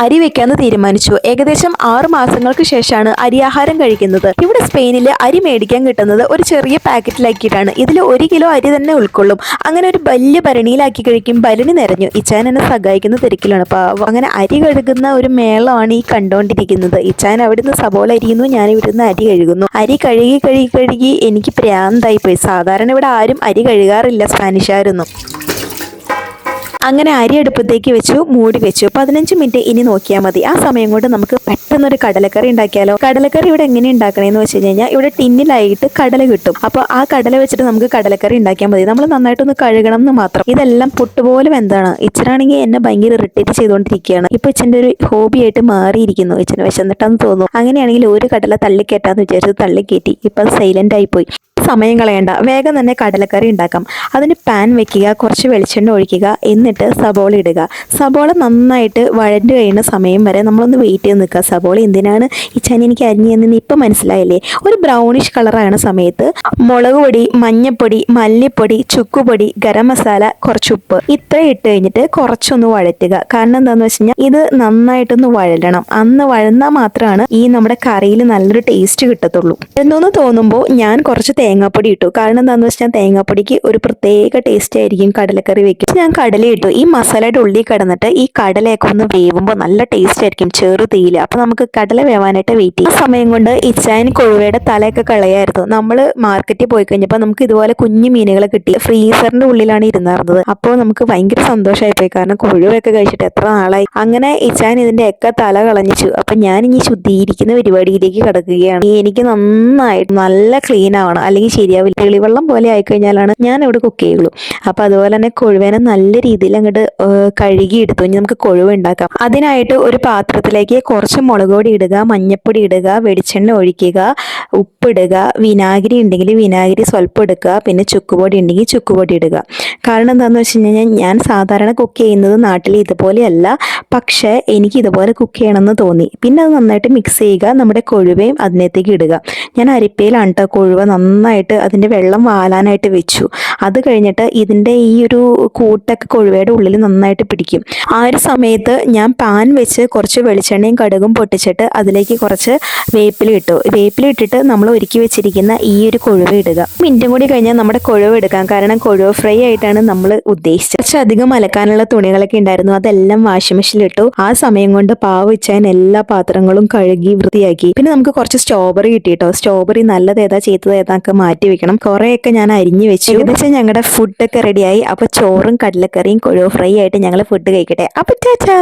അരി വെക്കാന്ന് തീരുമാനിച്ചു. ഏകദേശം 6 മാസങ്ങൾക്ക് ശേഷമാണ് അരിയാഹാരം കഴിക്കുന്നത്. ഇവിടെ സ്പെയിനിൽ അരി മേടിക്കാൻ കിട്ടുന്നത് ഒരു ചെറിയ പാക്കറ്റിലാക്കിയിട്ടാണ്. ഇതിൽ 1 കിലോ അരി തന്നെ ഉൾക്കൊള്ളും. അങ്ങനെ ഒരു വലിയ ഭരണിയിലാക്കി കഴിക്കും. ഭരണി നിറഞ്ഞു. ഇച്ചാൻ എന്നെ സഹായിക്കുന്ന തിരക്കിലാണ്. പാവം. അങ്ങനെ അരി കഴുകുന്ന ഒരു മേളമാണ് ഈ കണ്ടോണ്ടിരിക്കുന്നത്. ഇച്ചാൻ അവിടുന്ന് സബോള അരിയുന്നു, ഞാൻ ഇവിടുന്ന് അരി കഴുകുന്നു. അരി കഴുകി എനിക്ക് പ്രാന്തായി പോയി. സാധാരണ ഇവിടെ ആരും അരി കഴുകാറില്ല സ്പാനിഷുകാരൊന്നും. അങ്ങനെ അരി അടുപ്പത്തേക്ക് വെച്ചു, മൂടി വെച്ചു. 15 മിനിറ്റ് ഇനി നോക്കിയാൽ മതി. ആ സമയം കൊണ്ട് നമുക്ക് പെട്ടെന്നൊരു കടലക്കറി ഉണ്ടാക്കിയാലോ. കടലക്കറി ഇവിടെ എങ്ങനെ ഉണ്ടാക്കണേന്ന് വെച്ച് കഴിഞ്ഞാൽ ഇവിടെ ടിന്നിലായിട്ട് കടല കിട്ടും. അപ്പോൾ ആ കടല വെച്ചിട്ട് നമുക്ക് കടലക്കറി ഉണ്ടാക്കിയാൽ മതി. നമ്മൾ നന്നായിട്ടൊന്ന് കഴുകണം എന്ന് മാത്രം. ഇതെല്ലാം പുട്ടുപോലെ വെന്താണ്. ഇച്ചനാണെങ്കിൽ എന്നെ ഭയങ്കര ഇറിറ്റേറ്റ് ചെയ്തുകൊണ്ടിരിക്കുകയാണ്. ഇപ്പൊ ഇച്ചൻ്റെ ഒരു ഹോബിയായിട്ട് മാറിയിരിക്കുന്നു. ഇച്ചന് വിശന്നിട്ടാന്ന് തോന്നുന്നു. അങ്ങനെയാണെങ്കിൽ ഒരു കടല തള്ളിക്കേട്ടാന്ന് വിചാരിച്ചു തള്ളിക്കേറ്റി. ഇപ്പൊ സൈലന്റ് ആയിപ്പോയി. സമയം കളയണ്ട, വേഗം തന്നെ കടലക്കറി ഉണ്ടാക്കാം. അതിന് പാൻ വെക്കുക, കുറച്ച് വെളിച്ചെണ്ണ ഒഴിക്കുക, എന്നിട്ട് സബോള ഇടുക. സബോള നന്നായിട്ട് വഴണ്ട് കഴിയുന്ന സമയം വരെ നമ്മളൊന്ന് വെയിറ്റ് ചെയ്ത് നിൽക്കുക. സബോള എന്തിനാണ് ഈ ചനി എനിക്ക് അരിഞ്ഞതെന്ന് ഇപ്പം മനസ്സിലായില്ലേ. ഒരു ബ്രൗണിഷ് കളറാണ് സമയത്ത് മുളക് പൊടി, മഞ്ഞപ്പൊടി, മല്ലിപ്പൊടി, ചുക്കുപൊടി, ഗരം മസാല, കുറച്ച് ഉപ്പ് ഇത്ര ഇട്ട് കഴിഞ്ഞിട്ട് കുറച്ചൊന്ന് വഴറ്റുക. കാരണം എന്താണെന്ന് വെച്ച് കഴിഞ്ഞാൽ ഇത് നന്നായിട്ടൊന്ന് വഴലണം. അന്ന് വഴന്നാൽ മാത്രമാണ് ഈ നമ്മുടെ കറിയിൽ നല്ലൊരു ടേസ്റ്റ് കിട്ടത്തുള്ളൂ. എന്നൊന്ന് തോന്നുമ്പോൾ ഞാൻ കുറച്ച് തേങ്ങാപ്പൊടി ഇട്ടു. കാരണം എന്താണെന്ന് വെച്ചാൽ തേങ്ങാപ്പൊടിക്ക് ഒരു പ്രത്യേക ടേസ്റ്റ് ആയിരിക്കും കടലക്കറി വെക്കും. ഞാൻ കടല ഇട്ടു. ഈ മസാലയുടെ ഉള്ളിൽ കിടന്നിട്ട് ഈ കടലയൊക്കെ ഒന്ന് വേവുമ്പോൾ നല്ല ടേസ്റ്റ് ആയിരിക്കും ചെറു തീയിൽ. അപ്പൊ നമുക്ക് കടല വേവാനായിട്ട് വെയിറ്റ് ചെയ്യും. ആ സമയം കൊണ്ട് ഇച്ചാൻ കൊഴുവയുടെ തലയൊക്കെ കളയായിരുന്നു. നമ്മൾ മാർക്കറ്റിൽ പോയി കഴിഞ്ഞപ്പോൾ നമുക്ക് ഇതുപോലെ കുഞ്ഞു മീനുകളെ കിട്ടി. ഫ്രീസറിന്റെ ഉള്ളിലാണ് ഇരുന്നിരുന്നത്. അപ്പോൾ നമുക്ക് ഭയങ്കര സന്തോഷമായി പോയി. കാരണം കൊഴുവയൊക്കെ കഴിച്ചിട്ട് എത്ര നാളായി. അങ്ങനെ ഇച്ചാൻ ഇതിന്റെ ഒക്കെ തല കളഞ്ഞിച്ചു. അപ്പൊ ഞാൻ ഇനി ശുദ്ധീകരിക്കുന്ന പരിപാടിയിലേക്ക് കിടക്കുകയാണ്. എനിക്ക് നന്നായിട്ട് നല്ല ക്ലീൻ ആവണം, അല്ലെങ്കിൽ ശരിയാവില്ല. തെളിവെള്ളം പോലെ ആയിക്കഴിഞ്ഞാലാണ് ഞാൻ ഇവിടെ കുക്ക് ചെയ്യുള്ളൂ. അപ്പൊ അതുപോലെ തന്നെ കൊഴുവേനെ നല്ല രീതിയിൽ അങ്ങോട്ട് കഴുകിയെടുത്തു. ഇനി നമുക്ക് കൊഴുവ ഉണ്ടാക്കാം. അതിനായിട്ട് ഒരു പാത്രത്തിലേക്ക് കുറച്ച് മുളക് പൊടി ഇടുക, മഞ്ഞപ്പൊടി ഇടുക, വെളിച്ചെണ്ണ ഒഴിക്കുക, ഉപ്പിടുക, വിനാഗിരി ഉണ്ടെങ്കിൽ വിനാഗിരി സ്വല്പം എടുക്കുക, പിന്നെ ചുക്കുപൊടി ഉണ്ടെങ്കിൽ ചുക്കുപൊടി ഇടുക. കാരണം എന്താണെന്ന് വെച്ച് കഴിഞ്ഞാൽ ഞാൻ സാധാരണ കുക്ക് ചെയ്യുന്നത് നാട്ടിൽ ഇതുപോലെയല്ല, പക്ഷേ എനിക്ക് ഇതുപോലെ കുക്ക് ചെയ്യണമെന്ന് തോന്നി. പിന്നെ അത് നന്നായിട്ട് മിക്സ് ചെയ്യുക. നമ്മുടെ കൊഴുവയും അതിനകത്തേക്ക് ഇടുക. ഞാൻ അരിപ്പയിലാണ് കേട്ടോ കൊഴുവ നന്നായിട്ട് അതിൻ്റെ വെള്ളം വാലാനായിട്ട് വെച്ചു. അത് കഴിഞ്ഞിട്ട് ഇതിൻ്റെ ഈ ഒരു കൂട്ടൊക്കെ കൊഴുവയുടെ ഉള്ളിൽ നന്നായിട്ട് പിടിക്കും. ആ ഒരു സമയത്ത് ഞാൻ പാൻ വെച്ച് കുറച്ച് വെളിച്ചെണ്ണയും കടുകും പൊട്ടിച്ചിട്ട് അതിലേക്ക് കുറച്ച് വേപ്പില ഇട്ടു. വേപ്പില ഇട്ടിട്ട് നമ്മൾ ഒരുക്കി വെച്ചിരിക്കുന്ന ഈ ഒരു കൊഴുവ ഇടുക. മിനിറ്റും കൂടി കഴിഞ്ഞാൽ നമ്മുടെ കൊഴുവ എടുക്കാം. കാരണം കൊഴുവ ഫ്രൈ ആയിട്ടാണ് നമ്മൾ ഉദ്ദേശിച്ചത്. കുറച്ചധികം അലക്കാനുള്ള തുണികളൊക്കെ ഉണ്ടായിരുന്നു. അതെല്ലാം വാഷിംഗ് മെഷീനിൽ ഇട്ടു. ആ സമയം കൊണ്ട് പാവ് വെച്ചാൻ എല്ലാ പാത്രങ്ങളും കഴുകി വൃത്തിയാക്കി. പിന്നെ നമുക്ക് കുറച്ച് സ്ട്രോബെറി കിട്ടിയിട്ടോ. സ്ട്രോബെറി നല്ലത് ഏതാ ചെയ്തത് ഏതാക്കെ മാറ്റി വെക്കണം. കുറേയൊക്കെ ഞാൻ അരിഞ്ഞു വെച്ചു. ഏകദേശം ഞങ്ങളുടെ ഫുഡൊക്കെ റെഡിയായി. അപ്പോൾ ചോറും കടലക്കറിയും കൊഴുവ ഫ്രൈ ആയിട്ട് ഞങ്ങൾ ഫുഡ് കഴിക്കട്ടെ. അപ്പോൾ ടാറ്റാ.